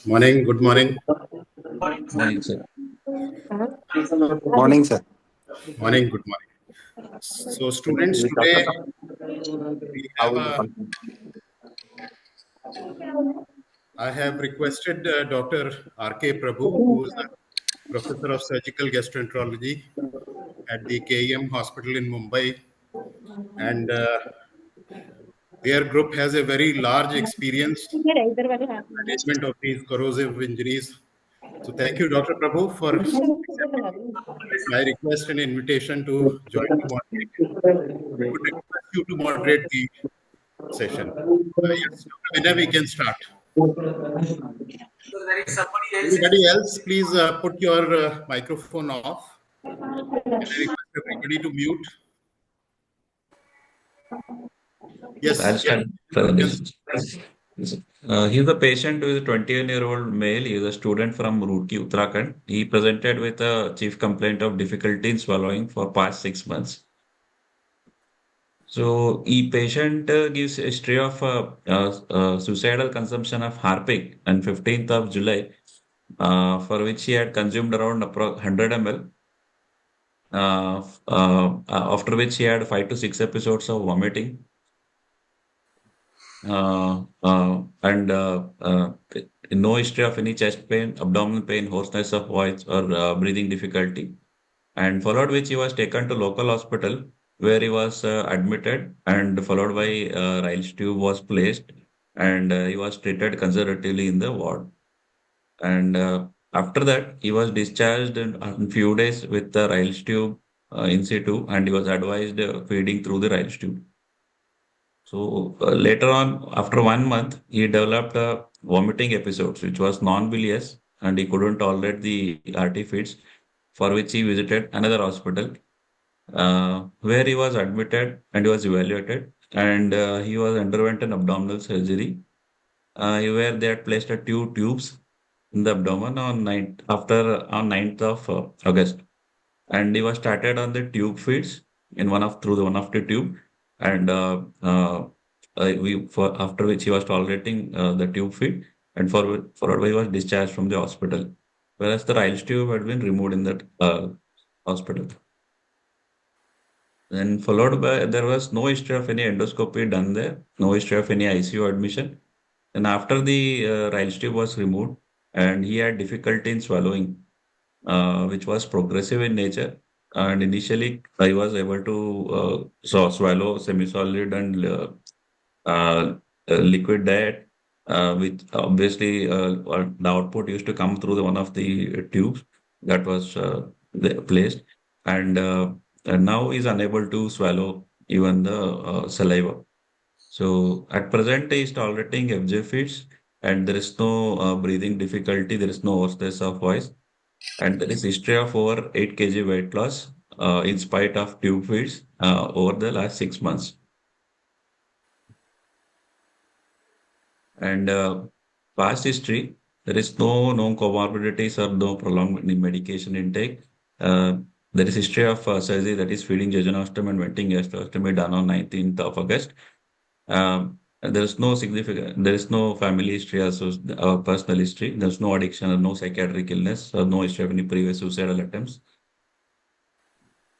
Morning, good morning. Morning, sir. Morning, sir. Morning, good morning. So, students, today we have I have requested Dr. R.K. Prabhu, who is a professor of surgical gastroenterology at the KEM hospital in Mumbai, and their group has a very large experience management of these corrosive injuries. So, thank you, Dr. Prabhu, for accepting my request and invitation to join the moderation. I would request you to moderate the session. Yes, Dr. Vinay, we can start. Everybody else, please put your microphone off. Can I request everybody to mute? Yes, I'll Yes. start he's a patient who is a 21-year-old male. He is a student from Roorkee, Uttarakhand. He presented with a chief complaint of difficulty in swallowing for past 6 months. So, the patient gives a history of suicidal consumption of Harpic on 15th of July, for which he had consumed around 100 ml. After which he had 5 to 6 episodes of vomiting. And no history of any chest pain, abdominal pain, hoarseness of voice, or breathing difficulty. And followed which he was taken to local hospital where he was admitted, and followed by Riles tube was placed, and he was treated conservatively in the ward. And after that, he was discharged in few days with the Riles tube in situ, and he was advised feeding through the Riles tube. So later on, after 1 month, he developed vomiting episodes, which was non-bilious, and he couldn't tolerate the RT feeds, for which he visited another hospital, where he was admitted and he was evaluated, and he was underwent an abdominal surgery, where they had placed a two tubes in the abdomen on 9th of August, and he was started on the tube feeds in one of the tube, and we for after which he was tolerating the tube feed, and for he was discharged from the hospital, whereas the Riles tube had been removed in that hospital. Then followed by, there was no history of any endoscopy done there, no history of any ICU admission. And after the Riles tube was removed, and he had difficulty in swallowing, which was progressive in nature. And initially, I was able to swallow semi-solid and liquid diet, which obviously the output used to come through one of the tubes that was placed, and, and now is unable to swallow even the saliva. So at present, he is tolerating FJ feeds, and there is no breathing difficulty, there is no hoarseness of voice, and there is history of over 8 kg weight loss in spite of tube feeds over the last 6 months. And past history, there is no known comorbidities or no prolonged medication intake. There is history of surgery, that is feeding jejunostom and venting gastrostomy, done on 19th of August. There is no significant, there is no family history or personal history. There's no addiction or no psychiatric illness or no history of any previous suicidal attempts.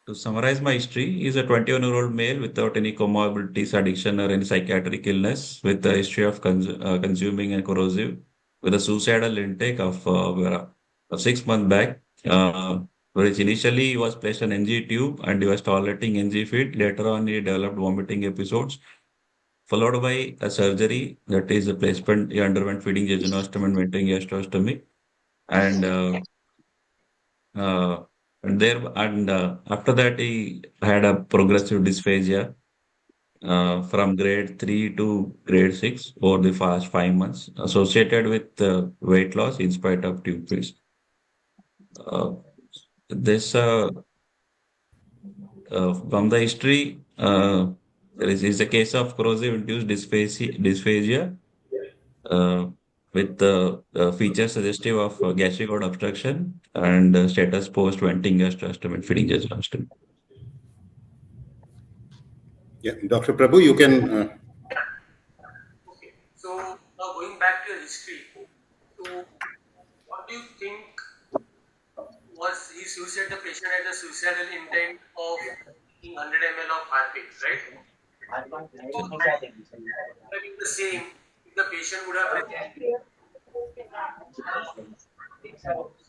To summarize my history, he is a 21-year-old male without any comorbidities, addiction, or any psychiatric illness, with a history of consuming and corrosive, with a suicidal intake of 6 months back, which initially he was placed on NG tube and he was tolerating NG feed. Later on, he developed vomiting episodes, followed by a surgery, that is a placement. He underwent feeding jejunostom and venting gastrostomy, and uh, after that, he had a progressive dysphagia from grade 3 to grade 6 over the past 5 months, associated with weight loss in spite of tube feeds. Uh, this From the history, there is a case of corrosive induced dysphagia uh, with the features suggestive of gastric gout obstruction and status post venting gastrostomy and feeding gastrostomy. Yeah, Dr. Prabhu, you can. Okay. So now going back to your history. So suicidal intent of taking 100 ml of Harpic, right? So would have been the same if the patient would have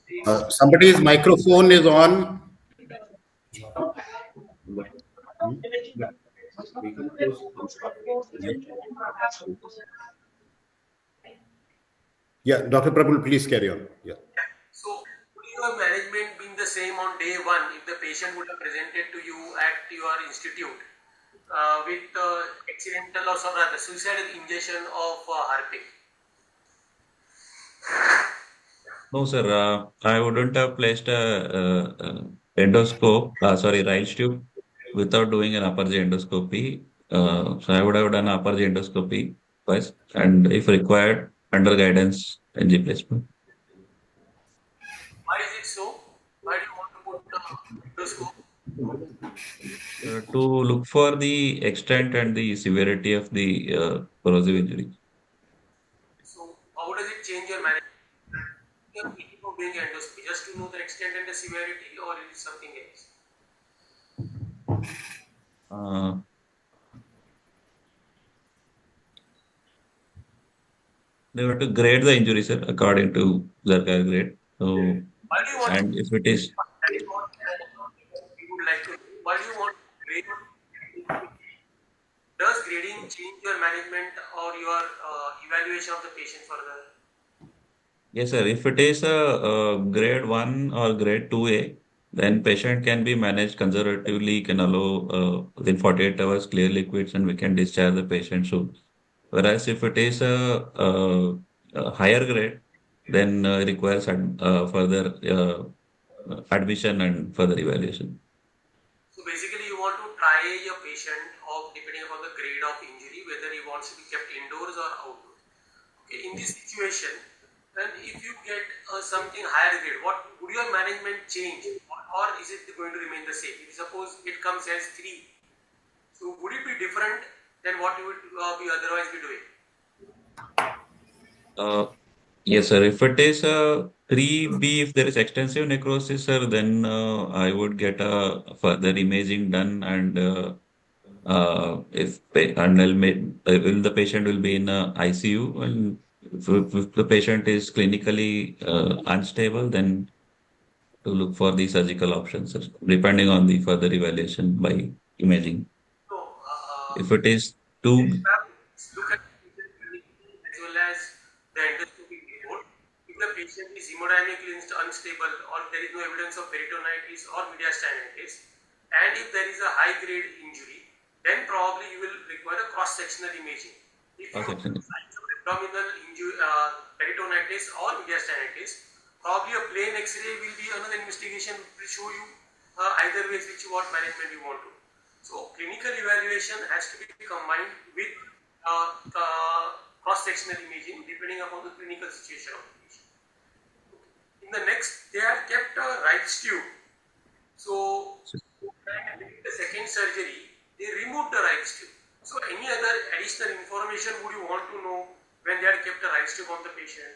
same. Somebody's microphone is on. Hmm? We can close. Yeah, yeah, Dr. Prabhu, please carry on. Yeah. So would your management been the same on day one if the patient would have presented to you at your institute with accidental or some rather suicidal ingestion of Harpic? No, sir. I wouldn't have placed a, endoscope, sorry, Rice tube without doing an upper G endoscopy. So I would have done upper G endoscopy first, and if required, under guidance, NG placement. Why is it so? Why do you want to put endoscope? To look for the extent and the severity of the corrosive injury. So how does it change your management? You're thinking of doing endoscopy just to know the extent and the severity, or it is something else? Uh, they were to grade the injury, sir, according to Zerka grade. So, Why do you want to? and if it is, That is what we would like to know. Why do you want to grade? Does grading change your management or your evaluation of the patient further? yes, sir, if it is a, grade 1 or grade 2A, then patient can be managed conservatively, can allow within 48 hours clear liquids, and we can discharge the patient soon. Whereas if it is a higher grade, then requires further admission and further evaluation. So basically, you want to try your patient of depending upon the grade of injury, whether he wants to be kept indoors or outdoors. Okay, in this situation, then if you get something higher grade, what would your management change, or is it going to remain the same? If suppose it comes as 3, so would it be different than what you would be otherwise be doing? Uh, yes, sir. If it is a 3B, if there is extensive necrosis, sir, then I would get a further imaging done, and and will the patient will be in ICU, and if the patient is clinically unstable, then to look for the surgical options, sir, depending on the further evaluation by imaging. So If it is too, look at the patient clinically as well as the endoscopic report. If the patient is hemodynamically unstable or there is no evidence of peritonitis or mediastinitis, and if there is a high grade injury, then probably you will require a cross sectional imaging. If you have section. signs of abdominal injury, peritonitis or mediastinitis, probably a plain X-ray will be another investigation which will show you either ways which what management you want to. So clinical evaluation has to be combined with cross-sectional imaging depending upon the clinical situation of the patient. In the next, they have kept a right tube. So during the second surgery, they removed the right tube. So any other additional information would you want to know when they had kept a right tube on the patient?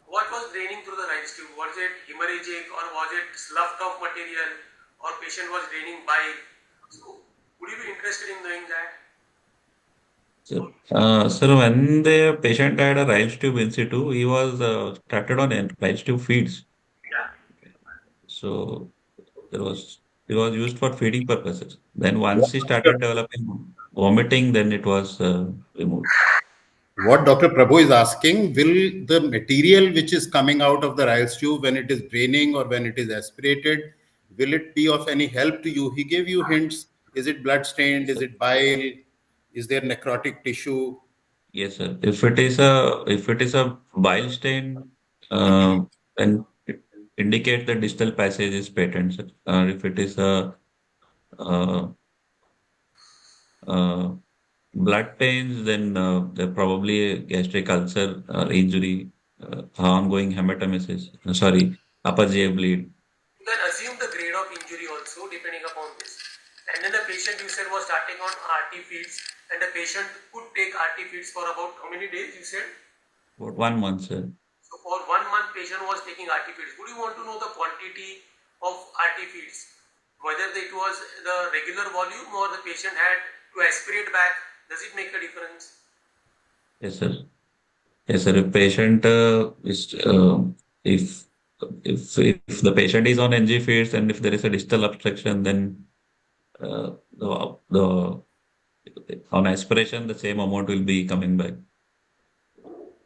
What was draining through the right tube? Was it hemorrhagic or was it sloughed off material or patient was draining bile? So would you be interested in knowing that? Sir, when the patient had a Rice tube in situ, he was started on Rice tube feeds. Yeah. So there was it was used for feeding purposes. Then once he started developing vomiting, then it was removed. What Dr. Prabhu is asking, will the material which is coming out of the rice tube when it is draining or when it is aspirated, will it be of any help to you? He gave you hints. Is it blood stained? Yes, Is sir. it bile? Is there necrotic tissue? Yes, sir. If it is a bile stain, uh, then it indicate the distal passage is patent, sir. If it is a uh, uh, blood pains, then there probably a gastric ulcer injury, ongoing hematemesis. Sorry, upper GI bleed. You can assume the grade of injury also depending upon this. And then the patient you said was starting on RT feeds. and the patient could take RT feeds for about how many days you said? About 1 month, sir. So for 1 month patient was taking RT feeds. Would you want to know the quantity of RT feeds? Whether it was the regular volume or the patient had to aspirate back, does it make a difference? Yes, sir. Yes, sir. If patient is if if the patient is on NG feeds and if there is a distal obstruction, then the on aspiration the same amount will be coming back.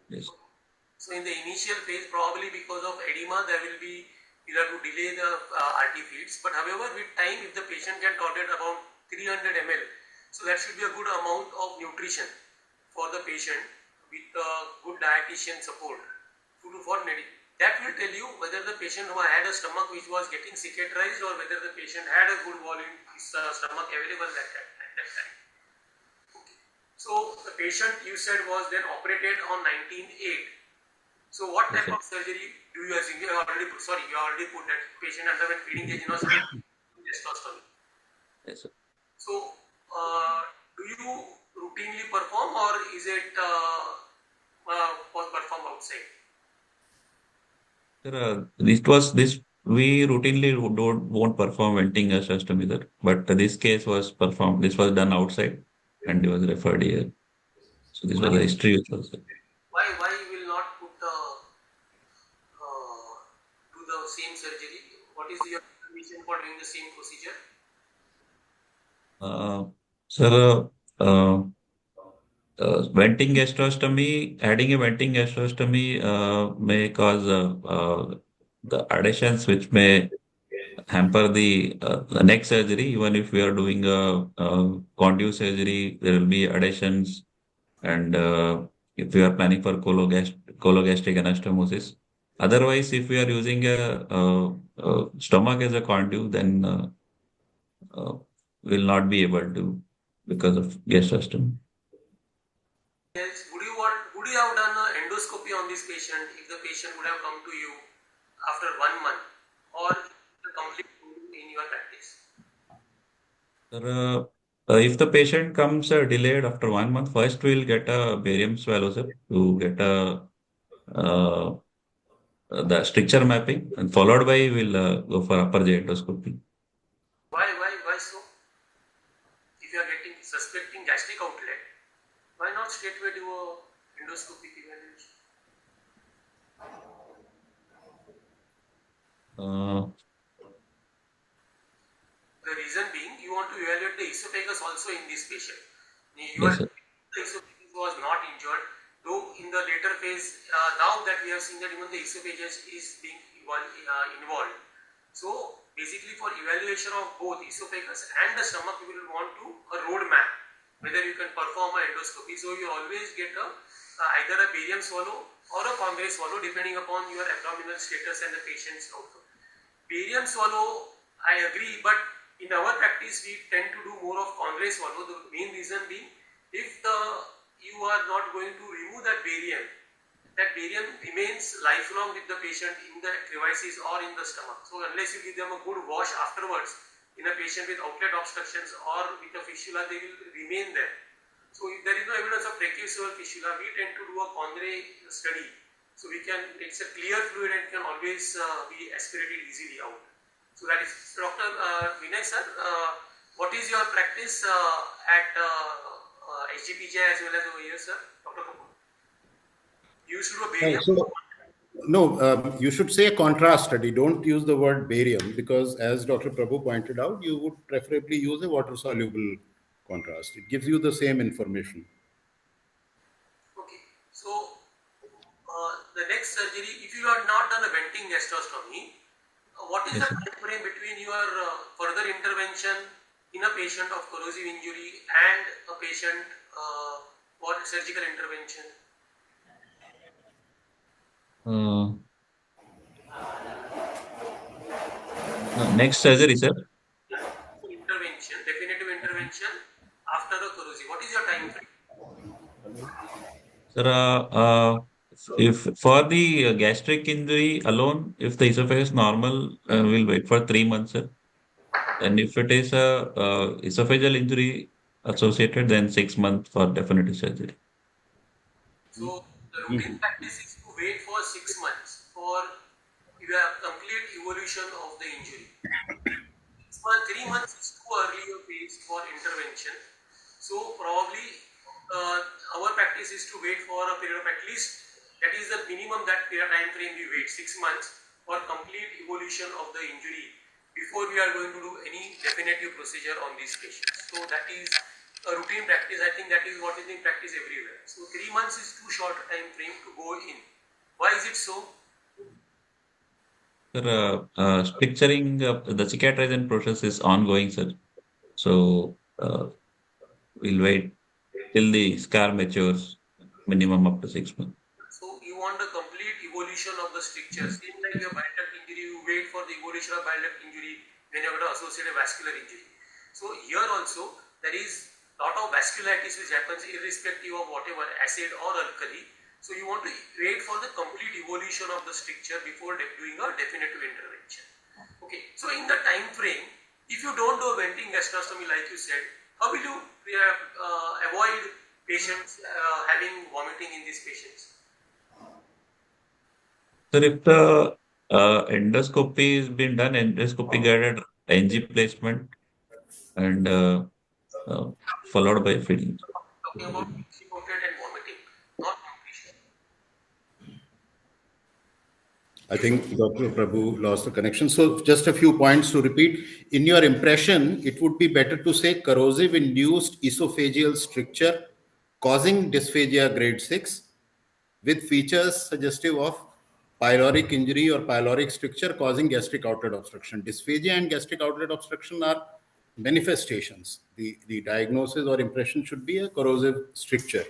Yes. So in the initial phase, probably because of edema, there will be you have to delay the RT feeds. But however, with time, if the patient can tolerate about 300 ml, so that should be a good amount of nutrition for the patient with good dietitian support. That will tell you whether the patient who had a stomach which was getting cicatrized or whether the patient had a good volume stomach available at that time. Okay. So the patient you said was then operated on 19/8. So what Yes, type sir. of surgery do you assume? You already put that patient underwent feeding testosterone. Yes, sir. So do you routinely perform or is it performed outside? Sir, this we routinely won't perform venting gastrostomy either, but this case was performed. This was done outside, and he was referred here. So this was Why the history which was there. why you will not put do the same surgery? What is your reason for doing the same procedure? Uh, Sir, venting gastrostomy, adding a venting gastrostomy may cause the adhesions which may hamper the neck surgery. Even if we are doing a conduit surgery, there will be adhesions. And if we are planning for cologastric anastomosis. Otherwise, if we are using a stomach as a conduit, then uh, will not be able to because of gastrostomy. Yes. Would you have done an endoscopy on this patient if the patient would have come to you after 1 month or the complete in your practice? Sir, if the patient comes delayed after 1 month, first we'll get a barium swallow sir, to get uh, the stricture mapping, and followed by we'll go for upper GI endoscopy. Why so? If you are getting suspecting gastric outlet, why not straightway do a endoscopic evaluation? Uh, The reason being, you want to evaluate the esophagus also in this patient. yes, sir. The esophagus was not injured, though in the later phase, now that we have seen that even the esophagus is being involved. So basically for evaluation of both esophagus and the stomach, you will want to a roadmap, whether you can perform an endoscopy. So you always get either a barium swallow or a Conway swallow depending upon your abdominal status and the patient's outcome. Barium swallow, I agree, but in our practice we tend to do more of Conway swallow. The main reason being, if you are not going to remove that barium remains lifelong with the patient in the crevices or in the stomach. So unless you give them a good wash afterwards, in a patient with outlet obstructions or with a fistula, they will remain there. So if there is no evidence of tracheocerebral fistula, we tend to do a Conway study. So it's a clear fluid and can always be aspirated easily out. So that is Dr. Vinay sir. What is your practice at HGPJ as well as over here, sir? Dr. Kapoor. You used to do a barium. No, you should say a contrast study. Don't use the word barium because, as Dr. Prabhu pointed out, you would preferably use a water-soluble contrast. It gives you the same information. Okay. So the next surgery, if you have not done a venting gastrostomy, what is Yes, the sir. time frame between your further intervention in a patient of corrosive injury and a patient for surgical intervention? Uh, Next surgery, sir. Intervention, definitive intervention after a corrosive. What is your time frame? Sir, if for the gastric injury alone, if the esophagus normal, we'll wait for 3 months, sir. And if it is a esophageal injury, associated, then 6 months for definitive surgery. So the routine practice is to wait for 6 months for your complete evolution of the injury. 3 months is too early a phase for intervention. So probably our practice is to wait for a period of at least, that is the minimum that period time frame we wait, 6 months for complete evolution of the injury before we are going to do any definitive procedure on these patients. So that is a routine practice. I think that is what is being practiced everywhere. So 3 months is too short a time frame to go in. Why is it so? Sir, stricturing the cicatrization process is ongoing, sir. So we'll wait till the scar matures, minimum up to 6 months. So you want the complete evolution of the stricture. Same like your bile duct injury, you wait for the evolution of bile duct injury when you are going to associate a vascular injury. So here also there is lot of vasculitis which happens irrespective of whatever acid or alkali. So you want to wait for the complete evolution of the stricture before doing a definitive intervention. Okay. So in the time frame, if you don't do a venting gastrostomy like you said, how will you avoid patients having vomiting in these patients? Sir, if the endoscopy is being done, endoscopy guided NG placement and uh, followed by feeding. Talking about constipated and vomiting, not nutrition. I think Dr. Prabhu lost the connection. So just a few points to repeat. In your impression, it would be better to say corrosive induced esophageal stricture causing dysphagia grade 6 with features suggestive of pyloric injury or pyloric stricture causing gastric outlet obstruction. Dysphagia and gastric outlet obstruction are manifestations. The diagnosis or impression should be a corrosive stricture.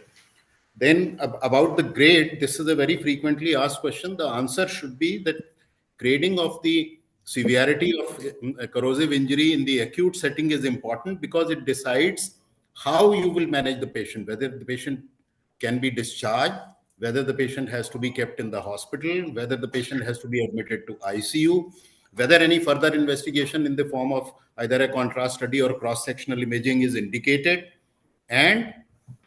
Then about the grade, this is a very frequently asked question. The answer should be that grading of the severity of a corrosive injury in the acute setting is important because it decides how you will manage the patient, whether the patient can be discharged, whether the patient has to be kept in the hospital, whether the patient has to be admitted to ICU, whether any further investigation in the form of either a contrast study or cross-sectional imaging is indicated, and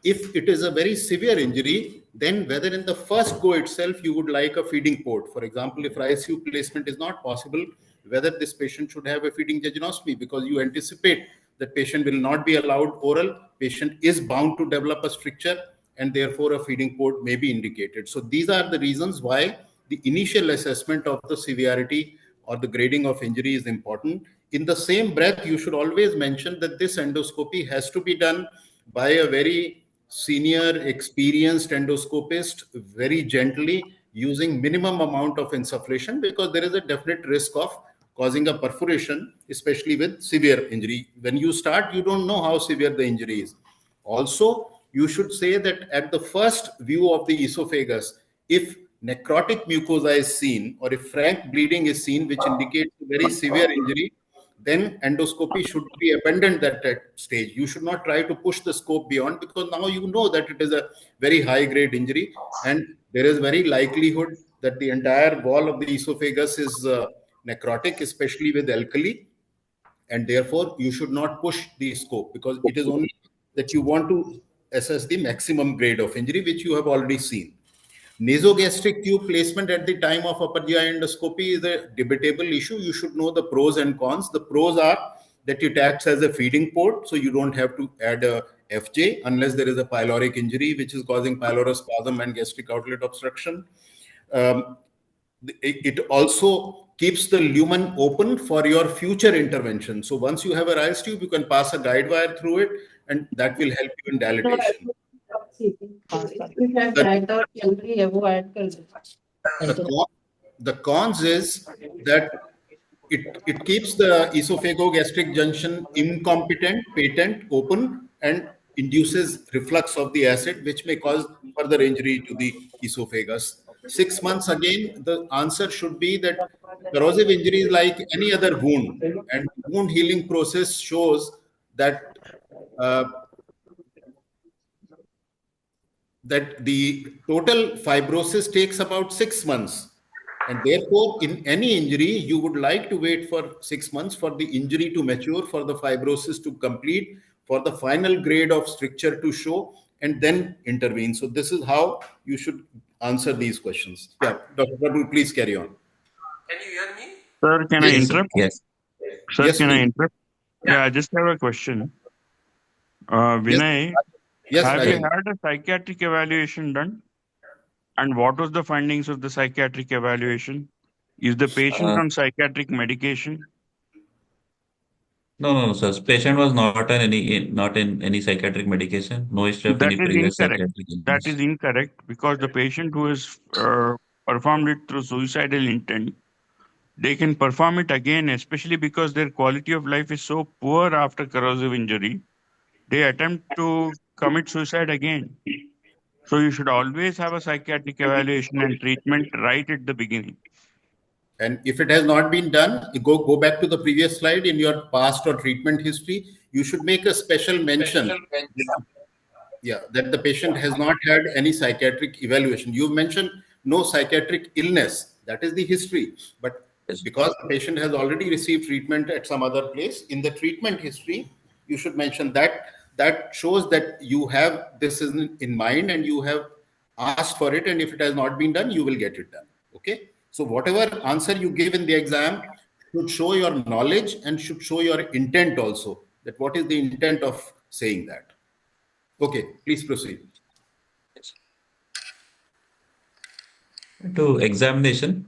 if it is a very severe injury, then whether in the first go itself you would like a feeding port. For example, if ICU placement is not possible, whether this patient should have a feeding jejunostomy because you anticipate that patient will not be allowed oral, patient is bound to develop a stricture, and therefore a feeding port may be indicated. So these are the reasons why the initial assessment of the severity or the grading of injury is important. In the same breath, you should always mention that this endoscopy has to be done by a very senior, experienced endoscopist, very gently, using minimum amount of insufflation, because there is a definite risk of causing a perforation, especially with severe injury. When you start, you don't know how severe the injury is. Also, you should say that at the first view of the esophagus, if necrotic mucosa is seen or if frank bleeding is seen, which indicates a very severe injury, then endoscopy should be abandoned at that stage. You should not try to push the scope beyond, because now you know that it is a very high grade injury and there is very likelihood that the entire wall of the esophagus is necrotic, especially with alkali, and therefore you should not push the scope because it is only that you want to assess the maximum grade of injury, which you have already seen. Nasogastric tube placement at the time of upper GI endoscopy is a debatable issue. You should know the pros and cons. The pros are that it acts as a feeding port, so you don't have to add a FJ unless there is a pyloric injury which is causing pylorospasm and gastric outlet obstruction. Um, it also keeps the lumen open for your future intervention. So once you have a rise tube, you can pass a guide wire through it, and that will help you in dilatation. The, the, con, the cons is that it keeps the esophagogastric junction incompetent, patent, open, and induces reflux of the acid, which may cause further injury to the esophagus. 6 months again, the answer should be that corrosive injury is like any other wound, and wound healing process shows that uh, that the total fibrosis takes about 6 months. And therefore, in any injury, you would like to wait for 6 months for the injury to mature, for the fibrosis to complete, for the final grade of stricture to show and then intervene. So this is how you should answer these questions. Yeah, Dr. Prabhu, please carry on. Can you hear me? Sir, can I Yes, sir. interrupt? Yes. Sir, Yes, can I please. interrupt? Yeah. Yeah, I just have a question. Yes, Vinay, yes, have you Rajan. had a psychiatric evaluation done? And what was the findings of the psychiatric evaluation? Is the patient Uh, on psychiatric medication? no, sir. Patient was not in any psychiatric medication. No history of That any is previous incorrect. psychiatric That is illness. incorrect because the patient who has performed it through suicidal intent, they can perform it again, especially because their quality of life is so poor after corrosive injury. They attempt to commit suicide again. So you should always have a psychiatric evaluation and treatment right at the beginning. And if it has not been done, you go back to the previous slide. In your past or treatment history, you should make a special mention. Yeah, that the patient has not had any psychiatric evaluation. You mentioned no psychiatric illness. That is the history. But Yes. because the patient has already received treatment at some other place, in the treatment history, you should mention that. That shows that you have this in mind and you have asked for it. And if it has not been done, you will get it done. Okay. So whatever answer you give in the exam should show your knowledge and should show your intent also. That what is the intent of saying that. Okay, please proceed. To examination,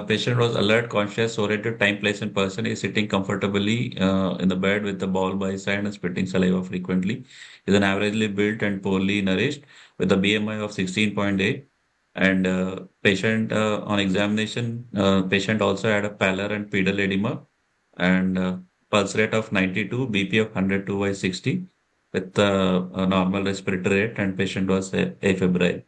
patient was alert, conscious, oriented, time, place, and person. Is sitting comfortably in the bed with the ball by his side and spitting saliva frequently. Is an averagely built and poorly nourished with a BMI of 16.8. And patient on examination, patient also had a pallor and pedal edema and pulse rate of 92, BP of 102 by 60 with a normal respiratory rate, and patient was afebrile.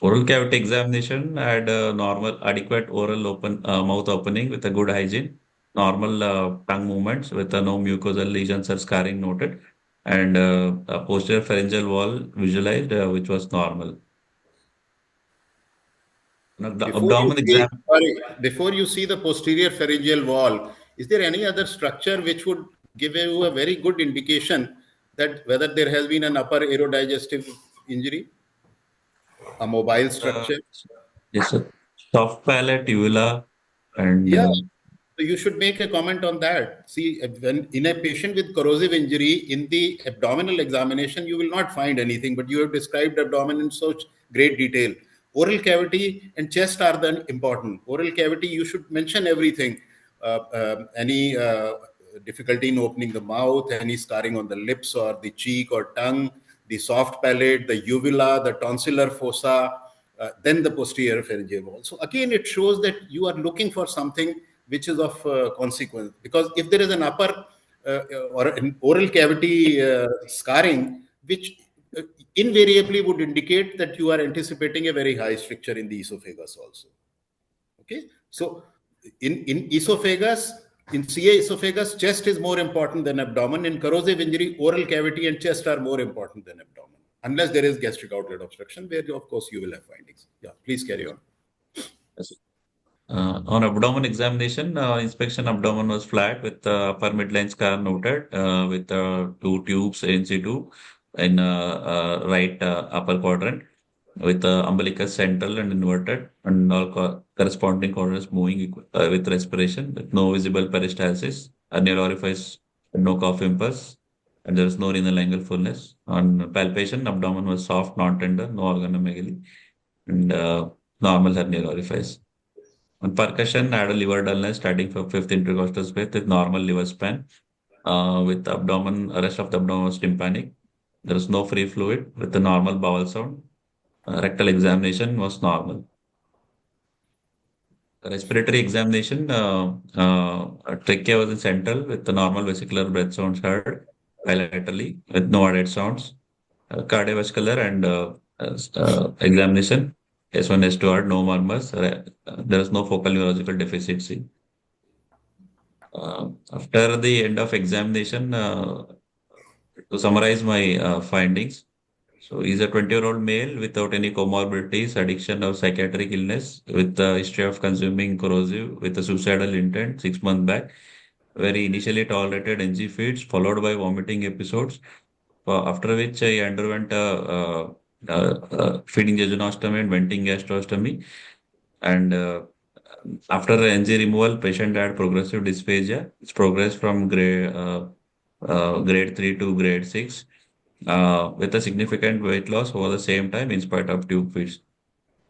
Oral cavity examination had a normal, adequate oral mouth opening with a good hygiene, normal tongue movements with no mucosal lesions or scarring noted, and a posterior pharyngeal wall visualized, which was normal. Now, the Before you abdomen see, exam. sorry, before you see the posterior pharyngeal wall, is there any other structure which would give you a very good indication that whether there has been an upper aerodigestive injury, a mobile Uh, structure? yes, sir. Soft palate, uvula, and Yeah, so you should make a comment on that. See, when in a patient with corrosive injury, in the abdominal examination, you will not find anything, but you have described abdomen in such great detail. Oral cavity and chest are then important. Oral cavity, you should mention everything. Any difficulty in opening the mouth, any scarring on the lips or the cheek or tongue, the soft palate, the uvula, the tonsillar fossa, then the posterior pharyngeal wall. So again, it shows that you are looking for something which is of consequence. Because if there is an upper or an oral cavity scarring, which uh, invariably would indicate that you are anticipating a very high stricture in the esophagus also. Okay, so in esophagus, in CA esophagus, chest is more important than abdomen. In corrosive injury, oral cavity and chest are more important than abdomen, unless there is gastric outlet obstruction, where of course you will have findings. Yeah, please carry on. yes. On abdomen examination, inspection abdomen was flat with upper midline scar noted with two tubes in situ in right upper quadrant with umbilicus central and inverted and all corresponding corners moving with respiration with no visible peristalsis, hernial orifice, no cough impulse, and there is no renal angle fullness. On palpation, abdomen was soft, non-tender, no organomegaly, and normal hernial orifice. On percussion, add a liver dullness starting from fifth intercostal space with normal liver span. With abdomen, rest of the abdomen was tympanic. There is no free fluid with the normal bowel sound. Rectal examination was normal. Respiratory examination, trachea was in central with the normal vesicular breath sounds heard bilaterally with no added sounds. Cardiovascular and examination, S1, S2 are no murmurs. There is no focal neurological deficiency. After the end of examination, to summarize my findings, so he's a 20-year-old male without any comorbidities, addiction or psychiatric illness, with a history of consuming corrosive with a suicidal intent 6 months back, where he initially tolerated NG feeds, followed by vomiting episodes, after which he underwent feeding jejunostomy and venting gastrostomy. And after the NG removal, patient had progressive dysphagia. It's progressed from grade 3 to grade 6 with a significant weight loss over the same time in spite of tube feeds.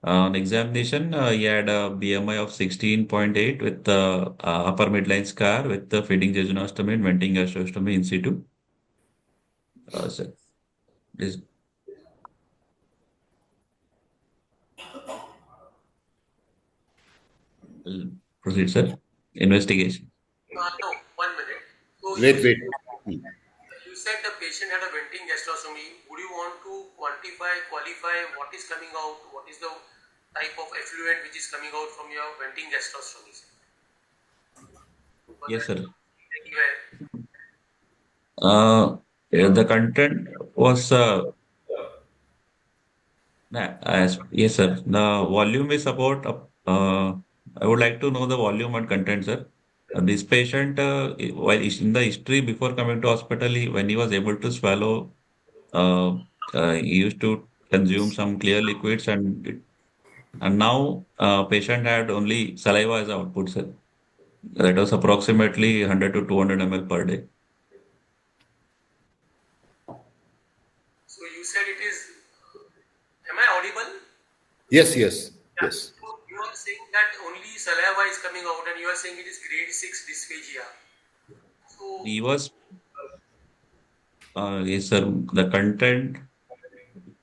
On examination, he had a BMI of 16.8 with the upper midline scar with the feeding jejunostomy and venting gastrostomy in situ. So this will proceed, sir. Investigation. No, 1 minute. So Wait. you said the patient had a venting gastrostomy. Would you want to qualify what is coming out? What is the type of effluent which is coming out from your venting gastrostomy? Yes, sir. Anywhere. The content was yes, sir. The volume is about. I would like to know the volume and content, sir. This patient, while in the history before coming to hospital, when he was able to swallow, uh, he used to consume some clear liquids, and now patient had only saliva as output, sir. That was approximately 100 to 200 ml per day. So you said it is. Am I audible? Yes. Yeah. So you are saying that only saliva is coming out, and you are saying it is grade 6 dysphagia. So He was, yes, sir. The content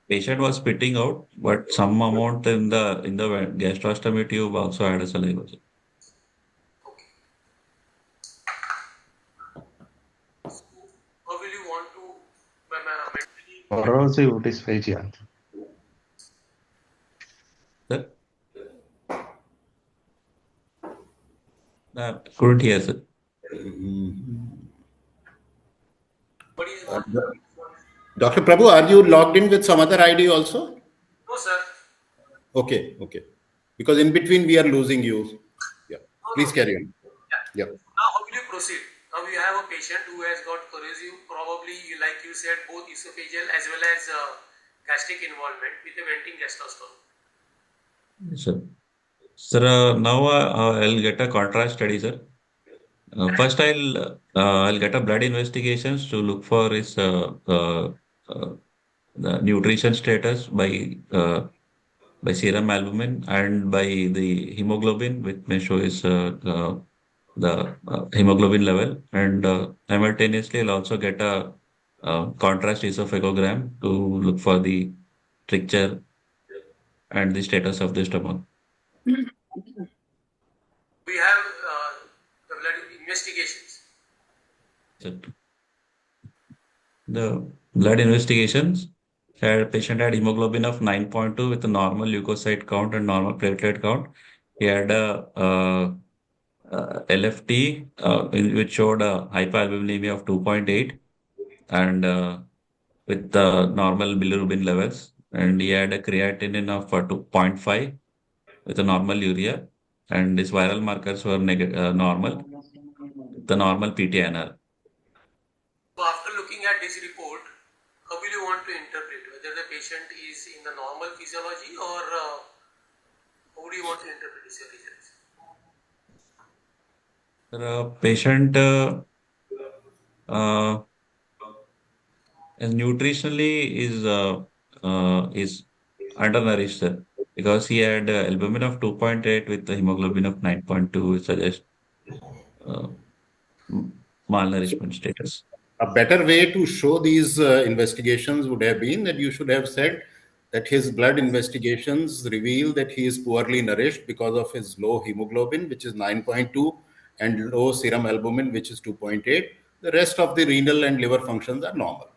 patient was spitting out, but some amount in the gastrostomy tube also had a saliva, sir. okay. So how will you want to mentally? Corrosive dysphagia. Sir? Couldn't hear, sir. What is what? Dr. Prabhu, are you logged in with some other ID also? No, sir. Okay. Because in between we are losing you. Yeah. No, Please no. carry on. Yeah. Yeah. Now, how will you proceed? Now, you have a patient who has got corrosive, probably, like you said, both esophageal as well as gastric involvement with a venting gastrostomy. Yes, sir. Sir, now I'll get a contrast study, sir. First, I'll get a blood investigations to look for his the nutrition status by serum albumin and by the hemoglobin, which may show his the hemoglobin level, and simultaneously I'll also get a contrast esophagogram to look for the stricture and the status of the stomach. We have the blood investigations. So, the blood investigations had patient had hemoglobin of 9.2 with a normal leukocyte count and normal platelet count. He had a LFT which showed a hyperalbuminemia of 2.8 and with normal bilirubin levels, and he had a creatinine of 2.5 with a normal urea, and his viral markers were normal, the normal PTNR. So, after looking at this report, how will you want to interpret whether the patient is in the normal physiology or how do you want to interpret this results? The patient uh, nutritionally is undernourished, sir, because he had albumin of 2.8 with the hemoglobin of 9.2, which suggests uh, malnourishment status. A better way to show these investigations would have been that you should have said that his blood investigations reveal that he is poorly nourished because of his low hemoglobin, which is 9.2, and low serum albumin, which is 2.8. The rest of the renal and liver functions are normal.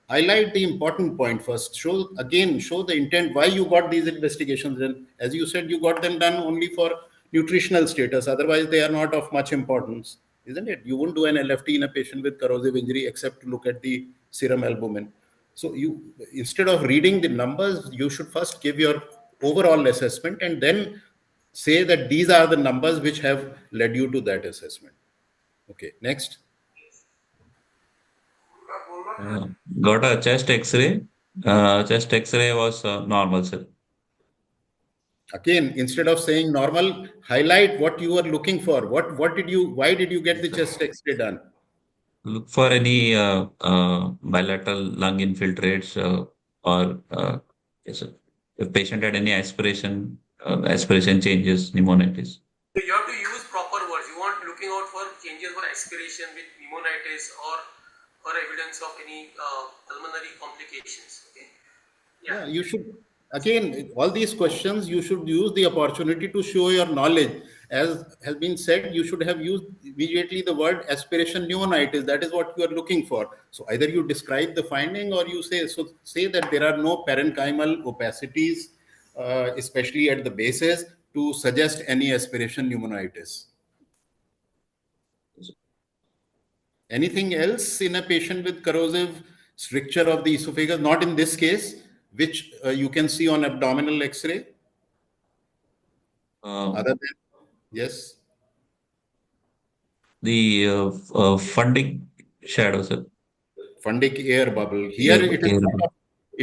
Highlight the important point first. Show the intent why you got these investigations. And as you said, you got them done only for nutritional status. Otherwise, they are not of much importance, isn't it? You won't do an LFT in a patient with corrosive injury except to look at the serum albumin. So you, instead of reading the numbers, you should first give your overall assessment and then say that these are the numbers which have led you to that assessment. Okay, next. Uh, got a chest X-ray. Chest X-ray was normal, sir. Again, instead of saying normal, highlight what you are looking for. Why did you get the chest X-ray done? Look for any bilateral lung infiltrates or yes, sir. If patient had any aspiration changes, pneumonitis. So you have to use proper words. You want looking out for changes for aspiration with pneumonitis or evidence of any pulmonary complications. Okay. Yeah, Yeah. you should, again, all these questions, you should use the opportunity to show your knowledge. As has been said, you should have used immediately the word aspiration pneumonitis. That is what you are looking for. So either you describe the finding or you say that there are no parenchymal opacities, especially at the bases, to suggest any aspiration pneumonitis. Anything else in a patient with corrosive stricture of the esophagus, not in this case, which you can see on abdominal X-ray, Uh, other than, yes, the funding shadow, sir. fundic air bubble. Here Air, air.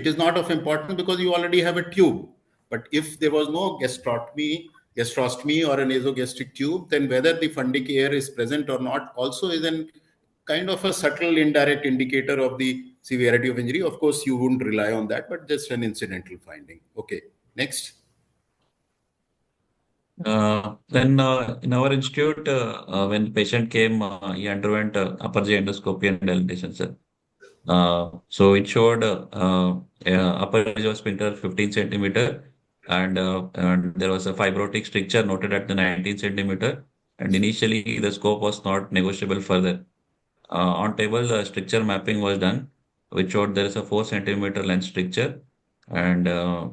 it is not of importance because you already have a tube. But if there was no gastrostomy or a nasogastric tube, then whether the fundic air is present or not also is an kind of a subtle indirect indicator of the severity of injury. Of course, you wouldn't rely on that, but just an incidental finding. Okay, next. Then in our institute, when the patient came, he underwent upper GI endoscopy and dilatation, sir. So it showed upper GI sphincter 15 centimeter, and there was a fibrotic stricture noted at the 19 centimeter. And initially, the scope was not negotiable further. On table, the stricture mapping was done, which showed there is a 4 centimeter length stricture, and uh,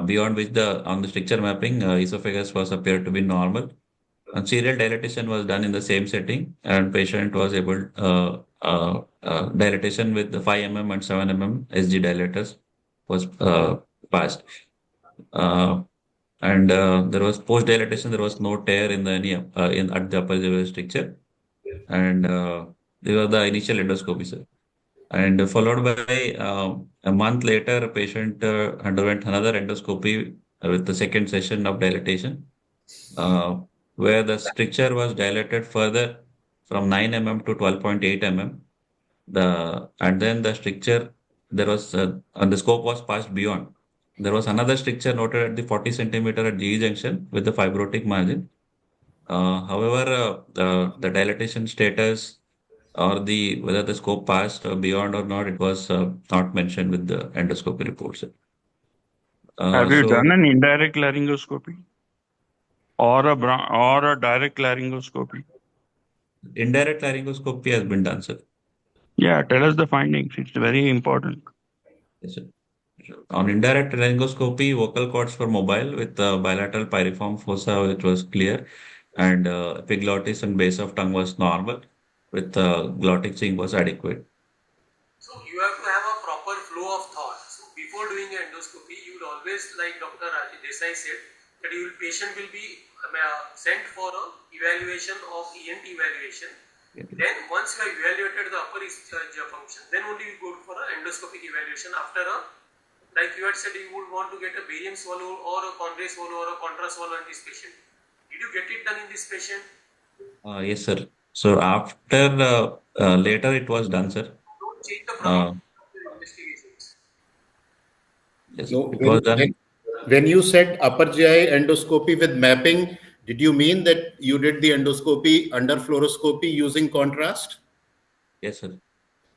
beyond which the on the stricture mapping, esophagus was appeared to be normal. And serial dilatation was done in the same setting, and patient was able dilatation with the 5 mm and 7 mm SG dilators was passed. Uh, and there was post dilatation. There was no tear in the any in at the upper GI stricture, and they were the initial endoscopy, sir. And followed by a month later, a patient underwent another endoscopy with the second session of dilatation, uh, where the stricture was dilated further from 9 mm to 12.8 mm. And then the stricture there was and the scope was passed beyond. There was another stricture noted at the 40 centimeter at GE junction with the fibrotic margin. However, the dilatation status or the whether the scope passed beyond or not, it was not mentioned with the endoscopy reports. Have you So done an indirect laryngoscopy or a direct laryngoscopy? indirect laryngoscopy has been done, sir. Yeah, tell us the findings. It's very important. Yes, sir. On indirect laryngoscopy, vocal cords were mobile with bilateral piriform fossa, which was clear, and epiglottis and base of tongue was normal, with glottic zinc was adequate. So you have to have a proper flow of thought. So before doing an endoscopy, you would always, like Dr. Rajesh Desai said, that patient will be sent for a evaluation of ENT evaluation. Then once you have evaluated the upper esophageal function, then only you go for an endoscopic evaluation after like you had said, you would want to get a barium swallow or a Conway swallow or a contra swallow in this patient. Did you get it done in this patient? Yes, sir. So after later it was done, sir. Don't change the Uh, probability of the investigations. yes, No, it was done. when you said upper GI endoscopy with mapping, did you mean that you did the endoscopy under fluoroscopy using contrast? Yes, sir.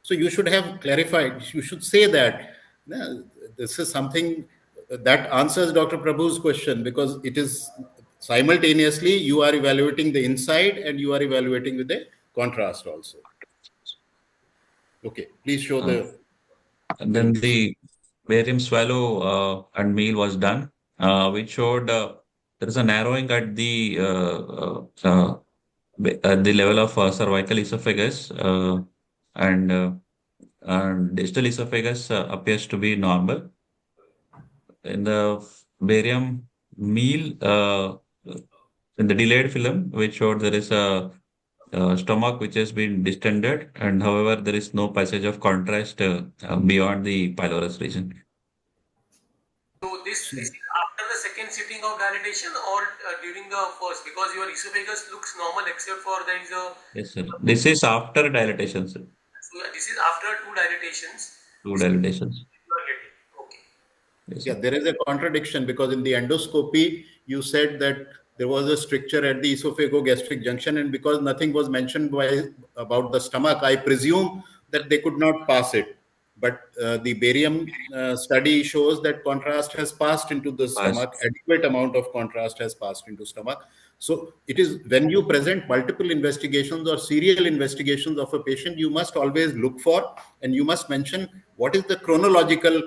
So you should have clarified. You should say that. No, this is something that answers Dr. Prabhu's question because it is simultaneously you are evaluating the inside and you are evaluating with the contrast also. Okay, please show Uh, the and then films. the barium swallow and meal was done, which showed there is a narrowing at the level of cervical esophagus, and distal esophagus appears to be normal. In the barium meal, in the delayed film, which showed there is a stomach which has been distended, and however, there is no passage of contrast beyond the pylorus region. So this is after the second sitting of dilatation or during the first, because your esophagus looks normal except for there is a, Yes, sir. This is after dilatation, sir. so this is after two dilatations. Two This is dilatations. you are getting. Okay. Yes, Yeah, sir. there is a contradiction because in the endoscopy, you said that there was a stricture at the esophagogastric junction, and because nothing was mentioned about the stomach, I presume that they could not pass it. But the barium study shows that contrast has passed into the Past. stomach, adequate amount of contrast has passed into stomach. So it is when you present multiple investigations or serial investigations of a patient, you must always look for and you must mention what is the chronological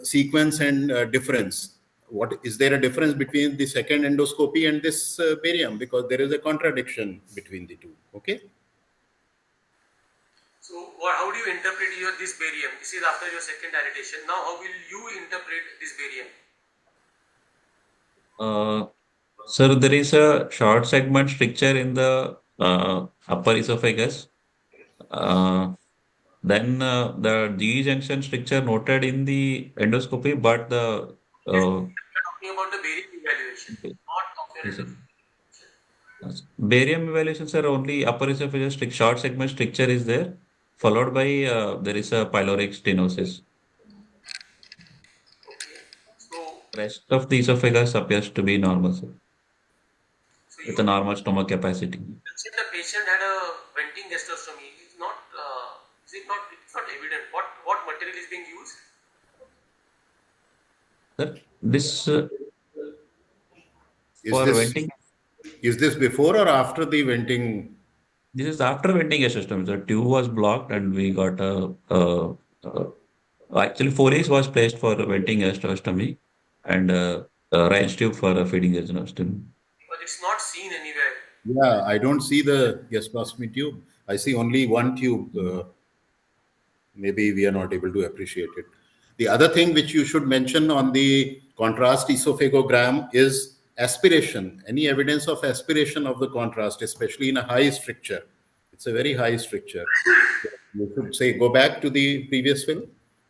sequence and difference. What is there a difference between the second endoscopy and this barium? Because there is a contradiction between the two. Okay. So how do you interpret this barium? This is after your second dilatation. Now how will you interpret this barium? Sir, there is a short segment stricture in the upper esophagus. Then the G junction stricture noted in the endoscopy, but the Yes, uh, we are talking about the barium evaluation, not of your yes, sir. endoscopy. Barium evaluations are only upper esophagus short segment stricture is there, followed by there is a pyloric stenosis. Okay. So Rest of the esophagus appears to be normal, sir, so with you a normal stomach capacity. mentioned the patient had a venting gastrostomy. It's not. Is it not? It's not evident. What material is being used? Sir, this Is for this venting, is this before or after the venting? this is after venting a system. The tube was blocked and we got actually Forex was placed for venting gastrostomy and Range tube for feeding gastrostomy. But it's not seen anywhere. Yeah, I don't see the gastrostomy tube. I see only one tube. Maybe we are not able to appreciate it. The other thing which you should mention on the contrast esophagogram is aspiration. Any evidence of aspiration of the contrast, especially in a high stricture. It's a very high stricture. You should say, go back to the previous film.